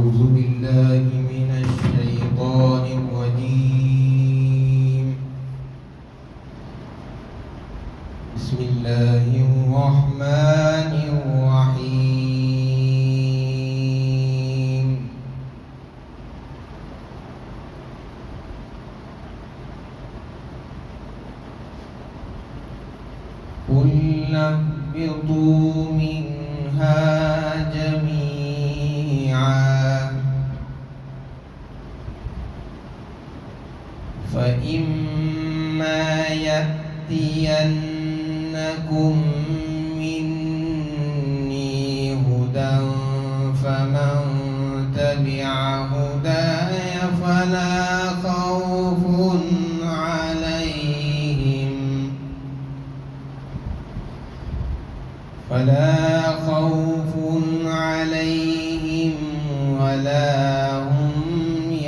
أعوذ بالله من الشيطان الرجيم. بسم الله الرحمن الرحيم. قُلْنَا اهْبِطُوا مِنْهَا جَمِيعًا فَإِمَّا يَأْتِيَنَّكُم مِّنِّي هُدًى فَمَن تَبِعَ هُدَايَ فَلَا خَوْفٌ عليهم ولا هم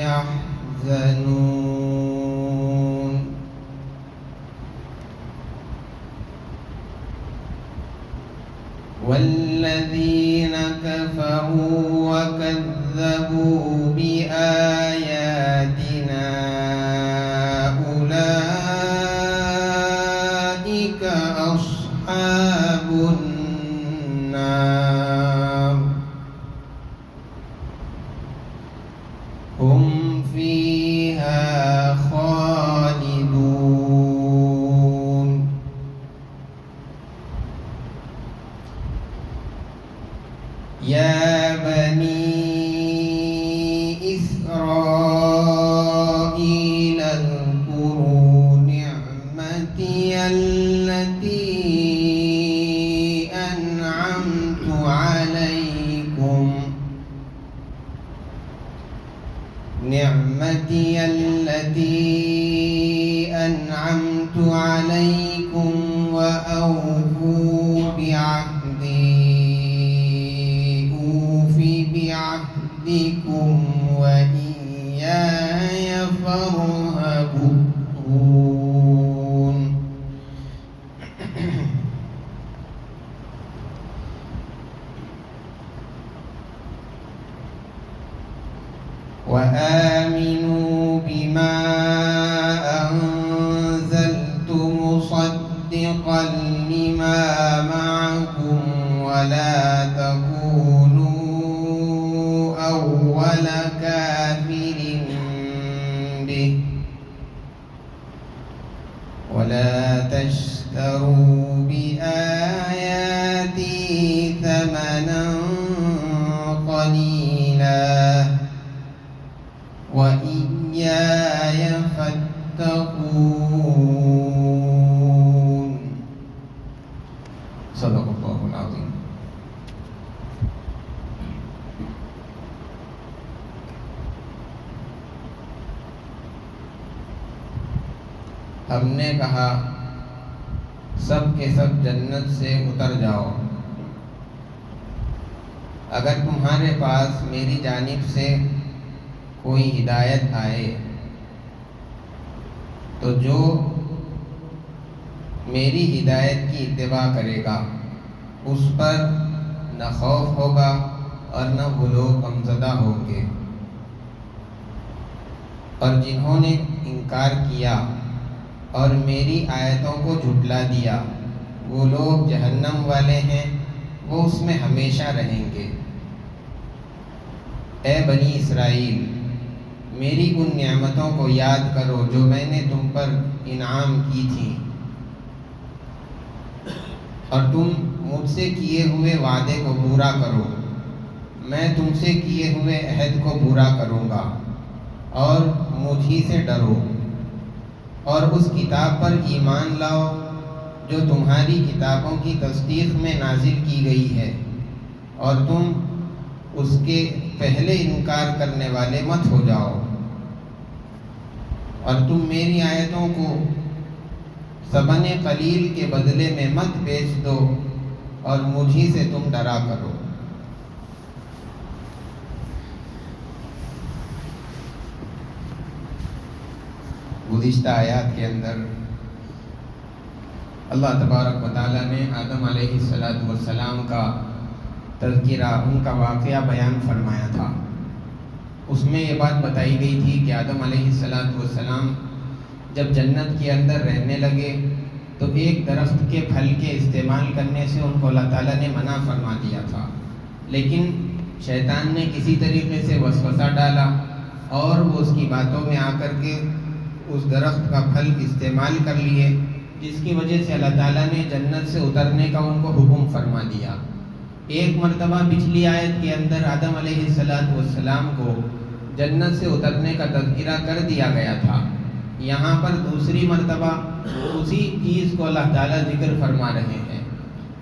يحزنون. والذين كفروا وكذبوا بآياتنا أولئك أصحاب النار هم فيها خالدون. يا بني إسرائيل اذكروا نعمتي التي أنعمت عليكم وأوفوا بعهدي أوف بعهدكم وإياي فارهبون. وآمنوا بما أنزلت مصدقا لما معكم ولا تكونوا أول كافر به ولا تشتروا بآياتي ثمنا قليلا وإياي فاتقون. صدق اللہ العظیم. ہم نے کہا سب کے سب جنت سے اتر جاؤ. اگر تمہارے پاس میری جانب سے کوئی ہدایت آئے تو جو میری ہدایت کی اتباع کرے گا اس پر نہ خوف ہوگا اور نہ وہ لوگ غمزدہ ہوں گے، اور جنہوں نے انکار کیا اور میری آیتوں کو جھٹلا دیا وہ لوگ جہنم والے ہیں، وہ اس میں ہمیشہ رہیں گے. اے بنی اسرائیل، میری ان نعمتوں کو یاد کرو جو میں نے تم پر انعام کی تھیں، اور تم مجھ سے کیے ہوئے وعدے کو پورا کرو. میں تم سے کیے ہوئے عہد کو پورا کروں گا، اور مجھ ہی سے ڈرو، اور اس کتاب پر ایمان لاؤ جو تمہاری کتابوں کی تصدیق میں نازل کی گئی ہے، اور تم اس کے پہلے انکار کرنے والے مت ہو جاؤ. اور تم میری آیتوں کو ثمن قلیل کے بدلے میں مت بیچ دو، اور مجھی سے تم ڈرا کرو. گزشتہ آیات کے اندر اللہ تبارک و تعالیٰ نے آدم علیہ السلام کا تذکرہ، ان کا واقعہ بیان فرمایا تھا اس میں یہ بات بتائی گئی تھی کہ آدم علیہ السلام جب جنت کے اندر رہنے لگے تو ایک درخت کے پھل کے استعمال کرنے سے ان کو اللہ تعالیٰ نے منع فرما دیا تھا، لیکن شیطان نے کسی طریقے سے وسوسہ ڈالا اور وہ اس کی باتوں میں آ کر کے اس درخت کا پھل استعمال کر لیے، جس کی وجہ سے اللہ تعالیٰ نے جنت سے اترنے کا ان کو حکم فرما دیا۔ ایک مرتبہ پچھلی آیت کے اندر آدم علیہ السلام کو جنت سے اترنے کا تذکرہ کر دیا گیا تھا، یہاں پر دوسری مرتبہ اسی چیز کو اللہ تعالیٰ ذکر فرما رہے ہیں۔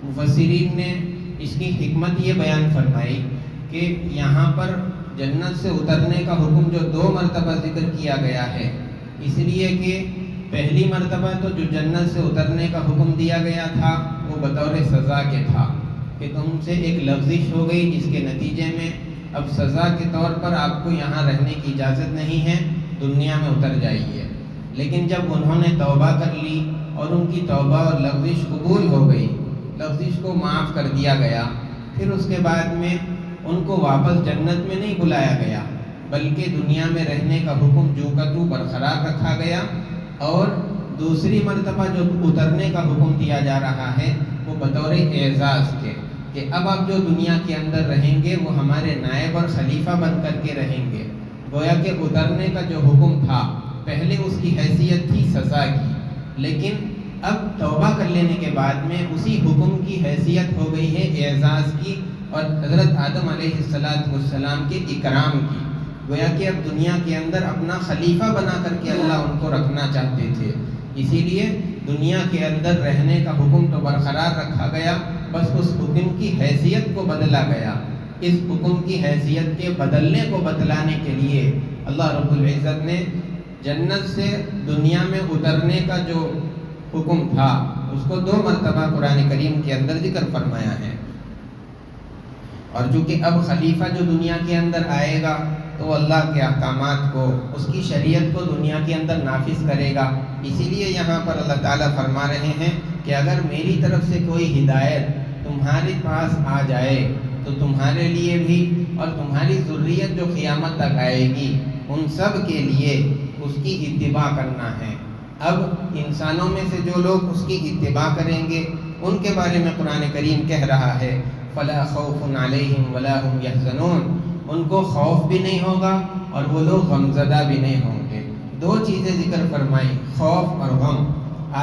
مفسرین نے اس کی حکمت یہ بیان فرمائی کہ یہاں پر جنت سے اترنے کا حکم جو 2 مرتبہ ذکر کیا گیا ہے، اس لیے کہ پہلی مرتبہ تو جو جنت سے اترنے کا حکم دیا گیا تھا وہ بطور سزا کے تھا کہ تم سے ایک لغزش ہو گئی، جس کے نتیجے میں اب سزا کے طور پر آپ کو یہاں رہنے کی اجازت نہیں ہے، دنیا میں اتر جائیے۔ لیکن جب انہوں نے توبہ کر لی اور ان کی توبہ اور لغزش قبول ہو گئی، لغزش کو معاف کر دیا گیا، پھر اس کے بعد میں ان کو واپس جنت میں نہیں بلایا گیا، بلکہ دنیا میں رہنے کا حکم جو کا تو برقرار رکھا گیا، اور دوسری مرتبہ جو اترنے کا حکم دیا جا رہا ہے وہ بطور اعزاز کے کہ اب آپ جو دنیا کے اندر رہیں گے وہ ہمارے نائب اور خلیفہ بن کر کے رہیں گے۔ گویا کہ اترنے کا جو حکم تھا پہلے اس کی حیثیت تھی سزا کی، لیکن اب توبہ کر لینے کے بعد میں اسی حکم کی حیثیت ہو گئی ہے اعزاز کی اور حضرت آدم علیہ السلام کے اکرام کی۔ گویا کہ اب دنیا کے اندر اپنا خلیفہ بنا کر کے اللہ ان کو رکھنا چاہتے تھے، اسی لیے دنیا کے اندر رہنے کا حکم تو برقرار رکھا گیا، بس اس حکم کی حیثیت کو بدلا گیا۔ اس حکم کی حیثیت کے بدلنے کو بتلانے کے لیے اللہ رب العزت نے جنت سے دنیا میں اترنے کا جو حکم تھا اس کو 2 مرتبہ قرآن کریم کے اندر ذکر فرمایا ہے۔ اور چونکہ اب خلیفہ جو دنیا کے اندر آئے گا تو اللہ کے احکامات کو، اس کی شریعت کو دنیا کے اندر نافذ کرے گا، اسی لیے یہاں پر اللہ تعالیٰ فرما رہے ہیں کہ اگر میری طرف سے کوئی ہدایت تمہارے پاس آ جائے تو تمہارے لیے بھی اور تمہاری ذریت جو قیامت تک آئے گی ان سب کے لیے اس کی اتباع کرنا ہے۔ اب انسانوں میں سے جو لوگ اس کی اتباع کریں گے ان کے بارے میں قرآن کریم کہہ رہا ہے فَلَا خَوْفٌ عَلَيْهِمْ وَلَا هُمْ يَحْزَنُونَ، ان کو خوف بھی نہیں ہوگا اور وہ لوگ غمزدہ بھی نہیں ہوں گے۔ 2 چیزیں ذکر فرمائی، خوف اور غم۔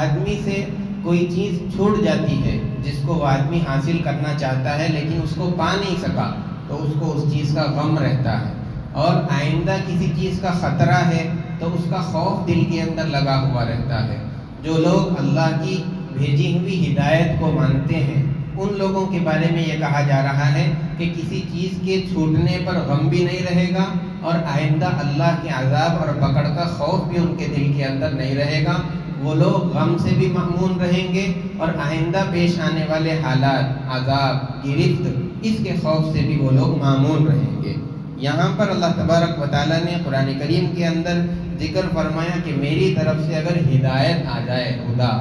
آدمی سے کوئی چیز چھوٹ جاتی ہے جس کو وہ آدمی حاصل کرنا چاہتا ہے لیکن اس کو پا نہیں سکا تو اس کو اس چیز کا غم رہتا ہے، اور آئندہ کسی چیز کا خطرہ ہے تو اس کا خوف دل کے اندر لگا ہوا رہتا ہے۔ جو لوگ اللہ کی بھیجی ہوئی ہدایت کو مانتے ہیں ان لوگوں کے بارے میں یہ کہا جا رہا ہے کہ کسی چیز کے چھوٹنے پر غم بھی نہیں رہے گا اور آئندہ اللہ کے عذاب اور پکڑ کا خوف بھی ان کے دل کے اندر نہیں رہے گا۔ وہ لوگ غم سے بھی مأمون رہیں گے اور آئندہ پیش آنے والے حالات، عذاب، گرفت، اس کے خوف سے بھی وہ لوگ مأمون رہیں گے۔ یہاں پر اللہ تبارک و تعالیٰ نے قرآن کریم کے اندر ذکر فرمایا کہ میری طرف سے اگر ہدایت آ جائے، خدا،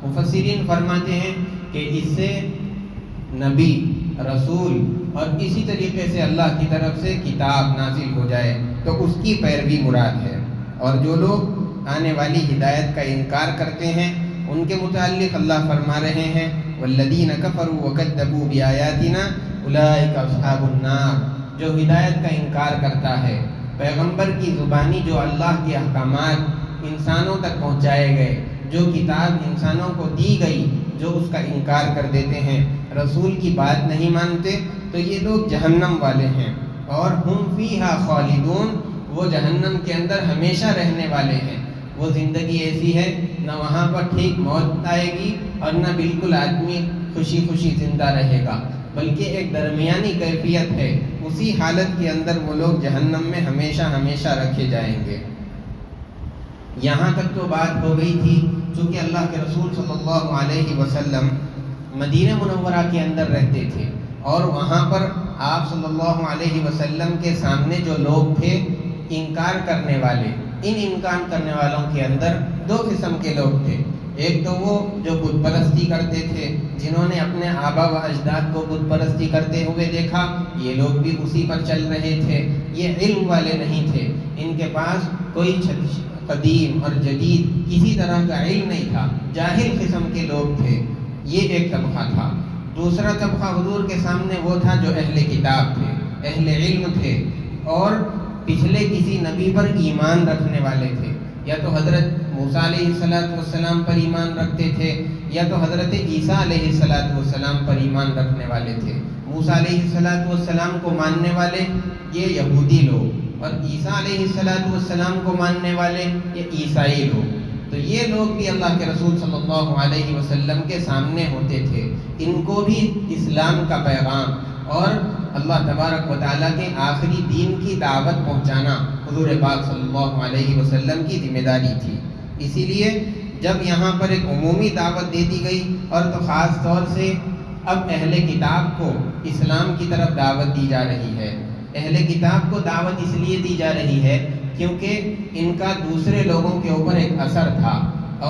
مفسرین فرماتے ہیں کہ اس سے نبی، رسول اور اسی طریقے سے اللہ کی طرف سے کتاب نازل ہو جائے تو اس کی پیروی مراد ہے۔ اور جو لوگ آنے والی ہدایت کا انکار کرتے ہیں ان کے متعلق اللہ فرما رہے ہیں والذین کفروا وکذبوا بآیاتنا اولئک اصحاب النار، جو ہدایت کا انکار کرتا ہے، پیغمبر کی زبانی جو اللہ کے احکامات انسانوں تک پہنچائے گئے، جو کتاب انسانوں کو دی گئی، جو اس کا انکار کر دیتے ہیں، رسول کی بات نہیں مانتے، تو یہ لوگ جہنم والے ہیں، اور ہم فیہا خالدون، وہ جہنم کے اندر ہمیشہ رہنے والے ہیں۔ وہ زندگی ایسی ہے نہ وہاں پر ٹھیک موت آئے گی اور نہ بالکل آدمی خوشی خوشی زندہ رہے گا، بلکہ ایک درمیانی کیفیت ہے، اسی حالت کے اندر وہ لوگ جہنم میں ہمیشہ ہمیشہ رکھے جائیں گے۔ یہاں تک تو بات ہو گئی تھی چونکہ اللہ کے رسول صلی اللہ علیہ وسلم مدینہ منورہ کے اندر رہتے تھے اور وہاں پر آپ صلی اللہ علیہ وسلم کے سامنے جو لوگ تھے انکار کرنے والے، ان انکار کرنے والوں کے اندر 2 قسم کے لوگ تھے۔ ایک تو وہ جو بت پرستی کرتے تھے، جنہوں نے اپنے آبا و اجداد کو بت پرستی کرتے ہوئے دیکھا، یہ لوگ بھی اسی پر چل رہے تھے۔ یہ علم والے نہیں تھے، ان کے پاس کوئی قدیم اور جدید کسی طرح کا علم نہیں تھا، جاہل قسم کے لوگ تھے۔ یہ ایک طبقہ تھا۔ دوسرا طبقہ حضور کے سامنے وہ تھا جو اہل کتاب تھے، اہل علم تھے، اور پچھلے کسی نبی پر ایمان رکھنے والے تھے۔ یا تو حضرت موسیٰ علیہ السلام پر ایمان رکھتے تھے، یا تو حضرت عیسیٰ علیہ السلام پر ایمان رکھنے والے تھے۔ موسیٰ علیہ السلام کو ماننے والے یہ یہودی لوگ، اور عیسیٰ علیہ السلام کو ماننے والے یہ عیسائی لوگ۔ تو یہ لوگ بھی اللہ کے رسول صلی اللہ علیہ وسلم کے سامنے ہوتے تھے۔ ان کو بھی اسلام کا پیغام اور اللہ تبارک و تعالیٰ کے آخری دین کی دعوت پہنچانا حضور پاک صلی اللہ علیہ وسلم کی ذمہ داری تھی۔ اسی لیے جب یہاں پر ایک عمومی دعوت دے دی گئی، اور تو خاص طور سے اب اہل کتاب کو اسلام کی طرف دعوت دی جا رہی ہے۔ اہل کتاب کو دعوت اس لیے دی جا رہی ہے کیونکہ ان کا دوسرے لوگوں کے اوپر ایک اثر تھا،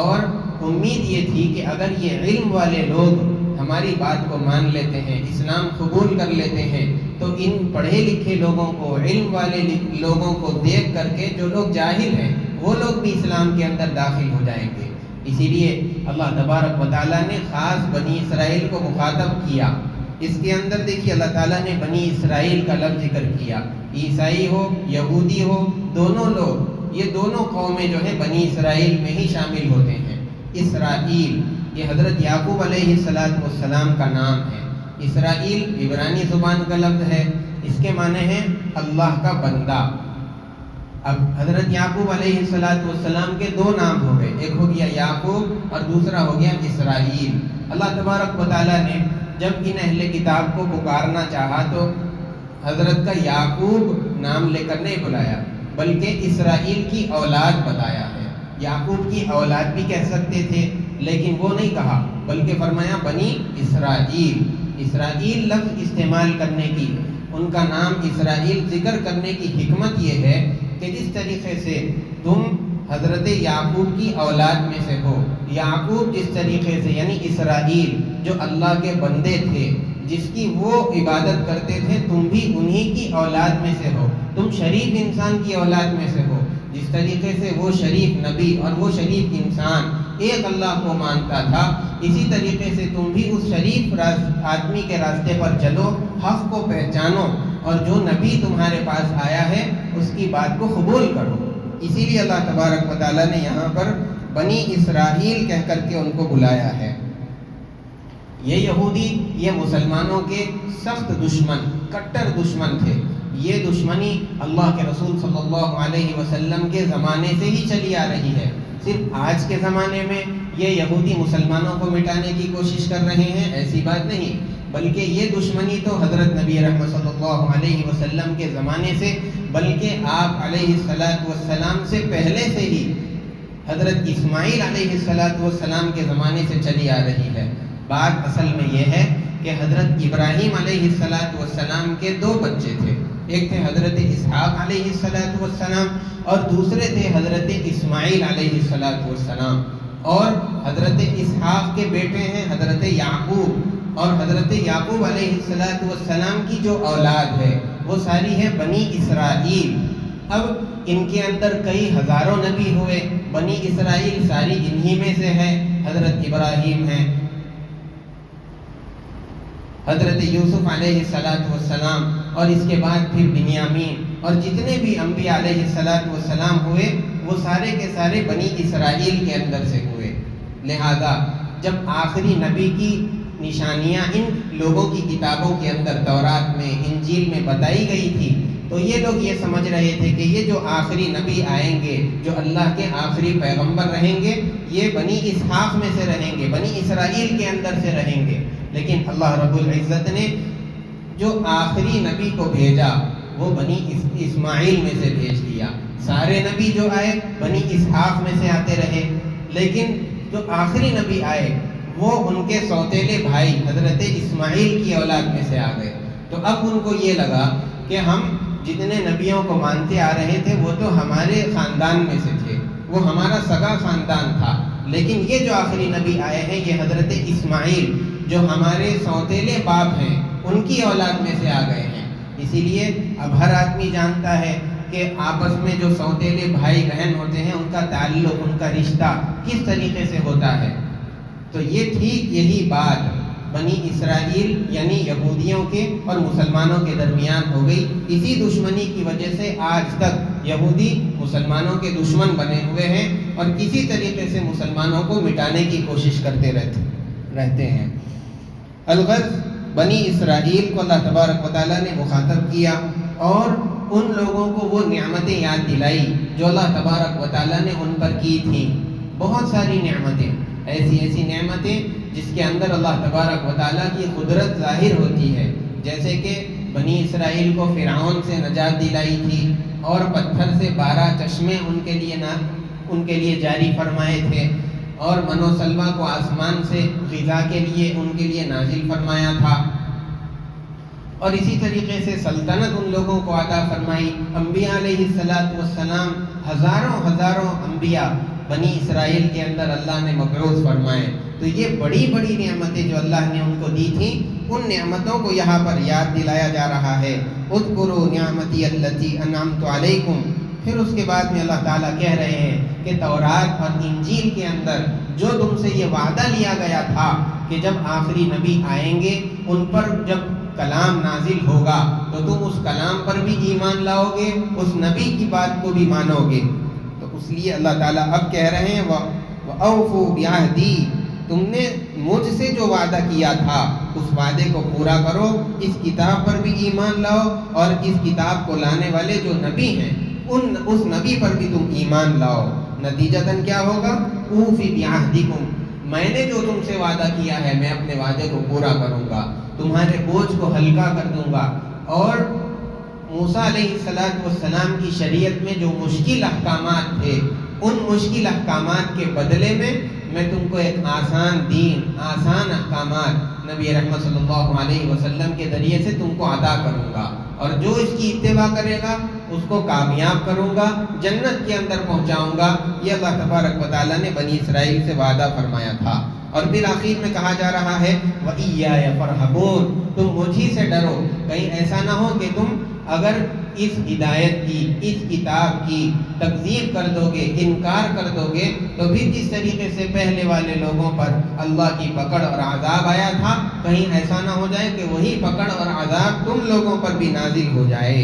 اور امید یہ تھی کہ اگر یہ علم والے لوگ ہماری بات کو مان لیتے ہیں، اسلام قبول کر لیتے ہیں، تو ان پڑھے لکھے لوگوں کو، علم والے لوگوں کو دیکھ کر کے جو لوگ جاہل ہیں وہ لوگ بھی اسلام کے اندر داخل ہو جائیں گے۔ اسی لیے اللہ تبارک و تعالیٰ نے خاص بنی اسرائیل کو مخاطب کیا۔ اس کے اندر دیکھیے اللہ تعالیٰ نے بنی اسرائیل کا لفظ ذکر کیا۔ عیسائی ہو، یہودی ہو، دونوں لوگ، یہ دونوں قومیں جو ہیں بنی اسرائیل میں ہی شامل ہوتے ہیں۔ اسرائیل یہ حضرت یعقوب علیہ السلام کا نام ہے۔ اسرائیل عبرانی زبان کا لفظ ہے، اس کے معنی ہیں اللہ کا بندہ۔ اب حضرت یعقوب علیہ السلام کے دو نام ہو گئے، ایک ہو گیا یعقوب اور دوسرا ہو گیا اسرائیل۔ اللہ تبارک و تعالیٰ نے جب ان اہل کتاب کو پکارنا چاہا تو حضرت کا یعقوب نام لے کر نہیں بلایا، بلکہ اسرائیل کی اولاد بتایا ہے۔ یعقوب کی اولاد بھی کہہ سکتے تھے، لیکن وہ نہیں کہا، بلکہ فرمایا بنی اسرائیل۔ اسرائیل لفظ استعمال کرنے کی، ان کا نام اسرائیل ذکر کرنے کی حکمت یہ ہے کہ جس طریقے سے تم حضرت یعقوب کی اولاد میں سے ہو، یعقوب جس طریقے سے یعنی اسرائیل جو اللہ کے بندے تھے، جس کی وہ عبادت کرتے تھے، تم بھی انہی کی اولاد میں سے ہو، تم شریف انسان کی اولاد میں سے ہو۔ جس طریقے سے وہ شریف نبی اور وہ شریف انسان ایک اللہ کو مانتا تھا، اسی طریقے سے تم بھی اس شریف آدمی کے راستے پر چلو، حق کو پہچانو، اور جو نبی تمہارے پاس آیا ہے اس کی بات کو قبول کرو۔ اسی لیے اللہ تبارک و تعالیٰ نے یہاں پر بنی اسرائیل کہہ کر کے ان کو بلایا ہے۔ یہ یہودی یہ مسلمانوں کے سخت دشمن، کٹر دشمن تھے۔ یہ دشمنی اللہ کے رسول صلی اللہ علیہ وسلم کے زمانے سے ہی چلی آ رہی ہے۔ صرف آج کے زمانے میں یہ یہودی مسلمانوں کو مٹانے کی کوشش کر رہے ہیں، ایسی بات نہیں، بلکہ یہ دشمنی تو حضرت نبی رحمت صلی اللہ علیہ وسلم کے زمانے سے، بلکہ آپ علیہ السلام سے پہلے سے ہی حضرت اسماعیل علیہ السلام کے زمانے سے چلی آ رہی ہے۔ بات اصل میں یہ ہے کہ حضرت ابراہیم علیہ السلام کے دو بچے تھے، ایک تھے حضرت اسحاق علیہ السلام اور دوسرے تھے حضرت اسماعیل علیہ السلام، اور حضرت اسحاق کے بیٹے ہیں حضرت یعقوب، اور حضرت یعقوب علیہ السلام کی جو اولاد ہے وہ ساری ہے بنی اسرائیل۔ اب ان کے اندر کئی ہزاروں نبی ہوئے، بنی اسرائیل ساری انہی میں سے ہے۔ حضرت ابراہیم ہیں، حضرت یوسف علیہ السلام، اور اس کے بعد پھر بنیامین، اور جتنے بھی انبیاء علیہ السلام ہوئے وہ سارے کے سارے بنی اسرائیل کے اندر سے ہوئے۔ لہذا جب آخری نبی کی نشانیاں ان لوگوں کی کتابوں کے اندر تورات میں، انجیل میں بتائی گئی تھی، تو یہ لوگ یہ سمجھ رہے تھے کہ یہ جو آخری نبی آئیں گے، جو اللہ کے آخری پیغمبر رہیں گے، یہ بنی اسحاق میں سے رہیں گے، بنی اسرائیل کے اندر سے رہیں گے۔ لیکن اللہ رب العزت نے جو آخری نبی کو بھیجا وہ بنی اسماعیل میں سے بھیج دیا۔ سارے نبی جو آئے بنی اسحاق میں سے آتے رہے، لیکن جو آخری نبی آئے وہ ان کے سوتیلے بھائی حضرت اسماعیل کی اولاد میں سے آ گئے۔ تو اب ان کو یہ لگا کہ ہم جتنے نبیوں کو مانتے آ رہے تھے وہ تو ہمارے خاندان میں سے تھے، وہ ہمارا سگا خاندان تھا، لیکن یہ جو آخری نبی آئے ہیں یہ حضرت اسماعیل جو ہمارے سوتیلے باپ ہیں ان کی اولاد میں سے آ گئے ہیں۔ اسی لیے اب ہر آدمی جانتا ہے کہ آپس میں جو سوتیلے بھائی بہن ہوتے ہیں ان کا تعلق، ان کا رشتہ کس طریقے سے ہوتا ہے۔ تو یہ ٹھیک یہی بات بنی اسرائیل یعنی یہودیوں کے اور مسلمانوں کے درمیان ہو گئی۔ اسی دشمنی کی وجہ سے آج تک یہودی مسلمانوں کے دشمن بنے ہوئے ہیں اور کسی طریقے سے مسلمانوں کو مٹانے کی کوشش کرتے رہتے ہیں۔ الغرض بنی اسرائیل کو اللہ تبارک و تعالیٰ نے مخاطب کیا اور ان لوگوں کو وہ نعمتیں یاد دلائی جو اللہ تبارک و تعالیٰ نے ان پر کی تھیں۔ بہت ساری نعمتیں، ایسی نعمتیں جس کے اندر اللہ تبارک و تعالیٰ کی قدرت ظاہر ہوتی ہے، جیسے کہ بنی اسرائیل کو فرعون سے نجات دلائی تھی اور پتھر سے 12 چشمے ان کے لیے جاری فرمائے تھے، اور من و سلوہ کو آسمان سے غذا کے لیے ان کے لیے نازل فرمایا تھا، اور اسی طریقے سے سلطنت ان لوگوں کو عطا فرمائی۔ انبیاء علیہ السلام ہزاروں انبیاء بنی اسرائیل کے اندر اللہ نے مبعوث فرمائے۔ تو یہ بڑی بڑی نعمتیں جو اللہ نے ان کو دی تھیں، ان نعمتوں کو یہاں پر یاد دلایا جا رہا ہے۔ اذکروا نعمتی التی انعمت علیکم۔ پھر اس کے بعد میں اللہ تعالیٰ کہہ رہے ہیں کہ تورات اور انجیل کے اندر جو تم سے یہ وعدہ لیا گیا تھا کہ جب آخری نبی آئیں گے ان پر جب کلام نازل ہوگا تو تم اس کلام پر بھی ایمان لاؤ گے، اس نبی کی بات کو بھی مانو گے۔ تو اس لیے اللہ تعالیٰ اب کہہ رہے ہیں وَأَوْفُوا بِعَهْدِي، تم نے مجھ سے جو وعدہ کیا تھا اس وعدے کو پورا کرو، اس کتاب پر بھی ایمان لاؤ، اور اس کتاب کو لانے والے جو نبی ہیں اس نبی پر بھی تم ایمان لاؤ۔ نتیجتاً کیا ہوگا؟ اوفی بعہدکم، میں نے جو تم سے وعدہ کیا ہے میں اپنے وعدے کو پورا کروں گا، تمہارے بوجھ کو ہلکا کر دوں گا، اور موسیٰ علیہ السلام کی شریعت میں جو مشکل احکامات تھے ان مشکل احکامات کے بدلے میں تم کو ایک آسان دین، آسان احکامات نبی رحمت صلی اللہ علیہ وسلم کے ذریعے سے تم کو عطا کروں گا، اور جو اس کی اتباع کرے گا اس کو کامیاب کروں گا، جنت کے اندر پہنچاؤں گا۔ یہ اللہ تبارک و تعالیٰ نے بنی اسرائیل سے وعدہ فرمایا تھا۔ اور پھر آخر میں کہا جا رہا ہے وَإِيَّايَ فَارْهَبُونَ، تم مجھی سے ڈرو، کہیں ایسا نہ ہو کہ تم اگر اس ہدایت کی، اس کتاب کی تکذیب کر دو گے، انکار کر دو گے، تو پھر جس طریقے سے پہلے والے لوگوں پر اللہ کی پکڑ اور عذاب آیا تھا، کہیں ایسا نہ ہو جائے کہ وہی پکڑ اور عذاب تم لوگوں پر بھی نازل ہو جائے۔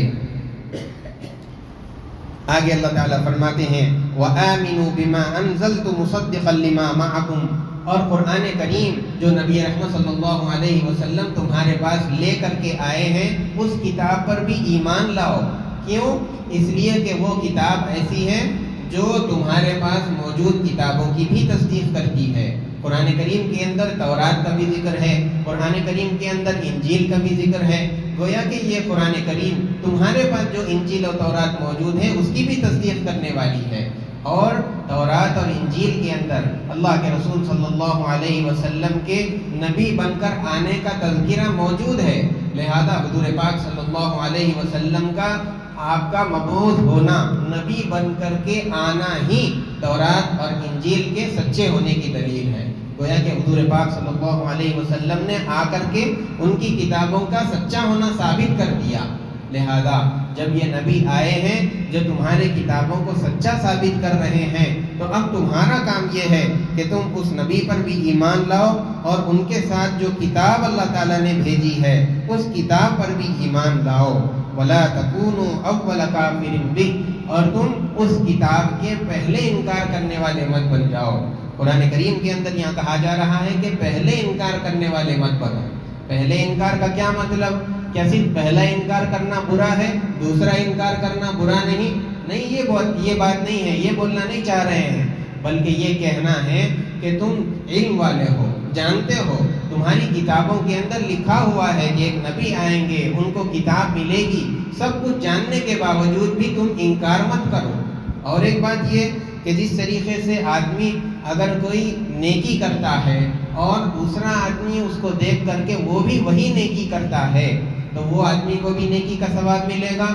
آگے اللہ تعالیٰ فرماتے ہیں وَآمِنُوا بِمَا أَنزَلْتُ مُصَدِّقًا لِمَا مَعَكُمْ، اور قرآن کریم جو نبی رحمت صلی اللہ علیہ وسلم تمہارے پاس لے کر کے آئے ہیں اس کتاب پر بھی ایمان لاؤ۔ کیوں؟ اس لیے کہ وہ کتاب ایسی ہے جو تمہارے پاس موجود کتابوں کی بھی تصدیق کرتی ہے۔ قرآن کریم کے اندر تورات کا بھی ذکر ہے، قرآن کریم کے اندر انجیل کا بھی ذکر ہے، گویا کہ یہ قرآن کریم تمہارے پاس جو انجیل اور تورات موجود ہے اس کی بھی تصدیق کرنے والی ہے۔ اور تورات اور انجیل کے اندر اللہ کے رسول صلی اللہ علیہ وسلم کے نبی بن کر آنے کا تذکرہ موجود ہے، لہذا حضور پاک صلی اللہ علیہ وسلم کا آپ کا مبعوث ہونا، نبی بن کر کے آنا ہی تورات اور انجیل کے سچے ہونے کی دلیل ہے۔ گویا کہ حضور پاک صلی اللہ علیہ وسلم نے آ کر کے ان کی کتابوں کا سچا ہونا ثابت کر دیا، لہذا جب یہ نبی آئے ہیں جو تمہارے کتابوں کو سچا ثابت کر رہے ہیں تو اب تمہارا کام یہ ہے کہ تم اس نبی پر بھی ایمان لاؤ اور ان کے ساتھ جو کتاب اللہ تعالیٰ نے بھیجی ہے اس کتاب پر بھی ایمان لاؤ۔ وَلَا تَكُونُوا أَوَّلَ كَافِرٍ بِهِ، اور تم اس کتاب کے پہلے انکار کرنے والے مت بن جاؤ۔ قرآن کریم کے اندر یہاں کہا جا رہا ہے کہ پہلے انکار کرنے والے مت بنو۔ پہلے انکار کا کیا مطلب؟ کیا صرف پہلا انکار کرنا برا ہے، دوسرا انکار کرنا برا نہیں؟ نہیں، یہ بات نہیں ہے، یہ بولنا نہیں چاہ رہے ہیں، بلکہ یہ کہنا ہے کہ تم علم والے ہو، جانتے ہو، تمہاری کتابوں کے اندر لکھا ہوا ہے کہ ایک نبی آئیں گے، ان کو کتاب ملے گی، سب کچھ جاننے کے باوجود بھی تم انکار مت کرو۔ اور ایک بات یہ کہ جس طریقے سے آدمی اگر کوئی نیکی کرتا ہے اور دوسرا آدمی اس کو دیکھ کر کے وہ بھی وہی نیکی کرتا ہے تو وہ آدمی کو بھی نیکی کا ثواب ملے گا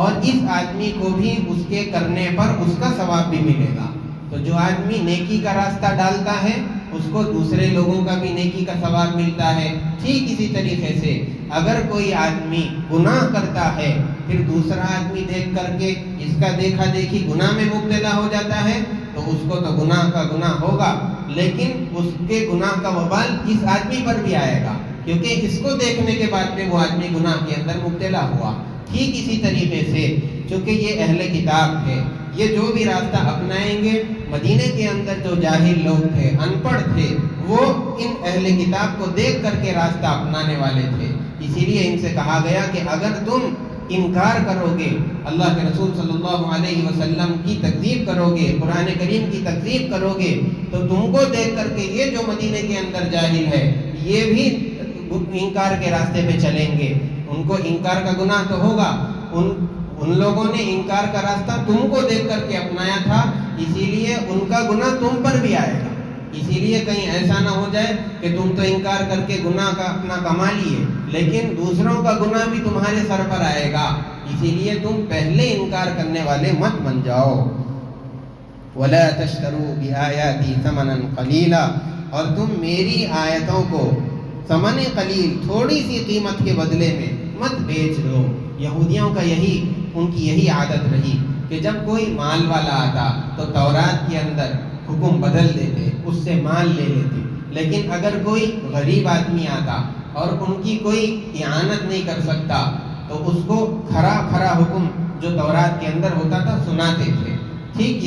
اور اس آدمی کو بھی اس کے کرنے پر اس کا ثواب بھی ملے گا۔ تو جو آدمی نیکی کا راستہ ڈالتا ہے اس کو دوسرے لوگوں کا بھی نیکی کا ثواب ملتا ہے۔ ٹھیک اسی طریقے سے اگر کوئی آدمی گناہ کرتا ہے پھر دوسرا آدمی دیکھ کر کے اس کا دیکھا دیکھی گناہ میں مبتلا ہو جاتا ہے تو اس کو تو گناہ کا گناہ ہوگا، لیکن اس کے گناہ کا وبال اس آدمی پر بھی آئے گا، کیونکہ اس کو دیکھنے کے بعد میں وہ آدمی گناہ کے اندر مبتلا ہوا۔ ٹھیک اسی طریقے سے چونکہ یہ اہل کتاب ہے، یہ جو بھی راستہ اپنائیں گے، مدینے کے اندر جو جاہل لوگ تھے، ان پڑھ تھے، وہ ان اہل کتاب کو دیکھ کر کے راستہ اپنانے والے تھے۔ اسی لیے ان سے کہا گیا کہ اگر تم انکار کرو گے، اللہ کے رسول صلی اللہ علیہ وسلم کی تکذیب کرو گے، قرآن کریم کی تکذیب کرو گے، تو تم کو دیکھ کر کے یہ جو مدینے کے اندر جاہل ہے یہ بھی انکار کے راستے پہ چلیں گے۔ ان کو انکار کا گناہ تو ہوگا، ان لوگوں نے انکار کا راستہ تم کو دیکھ کر کے اپنایا تھا، اسی لیے ان کا گناہ تم پر بھی آئے گا۔ اسی لیے کہیں ایسا نہ ہو جائے کہ تم تو انکار کر کے گناہ کا اپنا کما لیے، لیکن دوسروں کا گناہ بھی تمہارے سر پر آئے گا۔ اسی لیے تم پہلے انکار کرنے والے مت بن جاؤ۔ وَلَا تَشْتَرُوا بِآيَاتِي ثَمَنًا قَلِيلًا، اور تم میری آیتوں کو ثمن قلیل، تھوڑی سی قیمت کے بدلے میں مت بیچ دو۔ یہودیوں کا ان کی یہی عادت رہی کہ جب کوئی مال والا آتا تو تورات کے اندر حکم بدل دیتے، اس سے مال لے لیتے، لیکن اگر کوئی غریب آدمی آتا اور ان کی کوئی اعانت نہیں کر سکتا تو اس کو کھرا حکم جو تورات کے اندر ہوتا تھا سناتے تھے۔ ٹھیک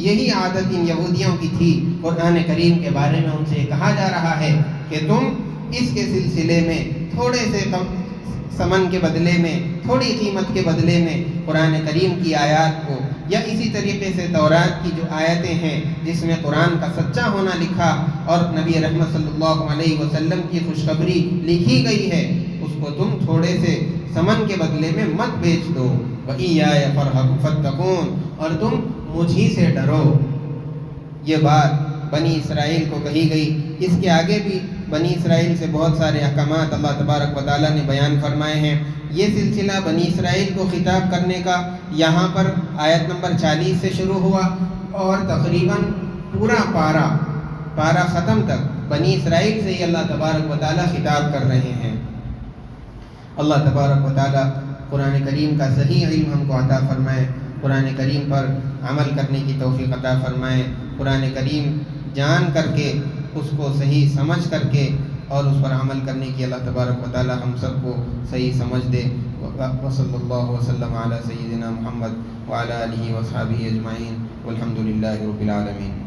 یہی عادت ان یہودیوں کی تھی۔ قرآن کریم کے بارے میں ان سے کہا جا رہا ہے کہ تم اس کے سلسلے میں تھوڑے سے کم ثمن کے بدلے میں، تھوڑی قیمت کے بدلے میں قرآن کریم کی آیات کو، یا اسی طریقے سے تورات کی جو آیتیں ہیں جس میں قرآن کا سچا ہونا لکھا اور نبی رحمت صلی اللہ علیہ وسلم کی خوشخبری لکھی گئی ہے، اس کو تم تھوڑے سے ثمن کے بدلے میں مت بیچ دو۔ وَإِيَّايَ فَاتَّقُونِ، اور تم مجھی سے ڈرو۔ یہ بات بنی اسرائیل کو کہی گئی۔ اس کے آگے بھی بنی اسرائیل سے بہت سارے احکامات اللہ تبارک و تعالیٰ نے بیان فرمائے ہیں۔ یہ سلسلہ بنی اسرائیل کو خطاب کرنے کا یہاں پر آیت نمبر 40 سے شروع ہوا اور تقریباً پورا پارہ ختم تک بنی اسرائیل سے ہی اللہ تبارک و تعالیٰ خطاب کر رہے ہیں۔ اللہ تبارک و تعالیٰ قرآن کریم کا صحیح علم ہم کو عطا فرمائے، قرآن کریم پر عمل کرنے کی توفیق عطا فرمائے، قرآن کریم جان کر کے اس کو صحیح سمجھ کر کے اور اس پر عمل کرنے کی اللہ تبارک و تعالی ہم سب کو صحیح سمجھ دے۔ وصلی اللہ وسلم علی سیدنا محمد وعلی آلہ وصحبہ اجمعین والحمد للہ رب العالمین۔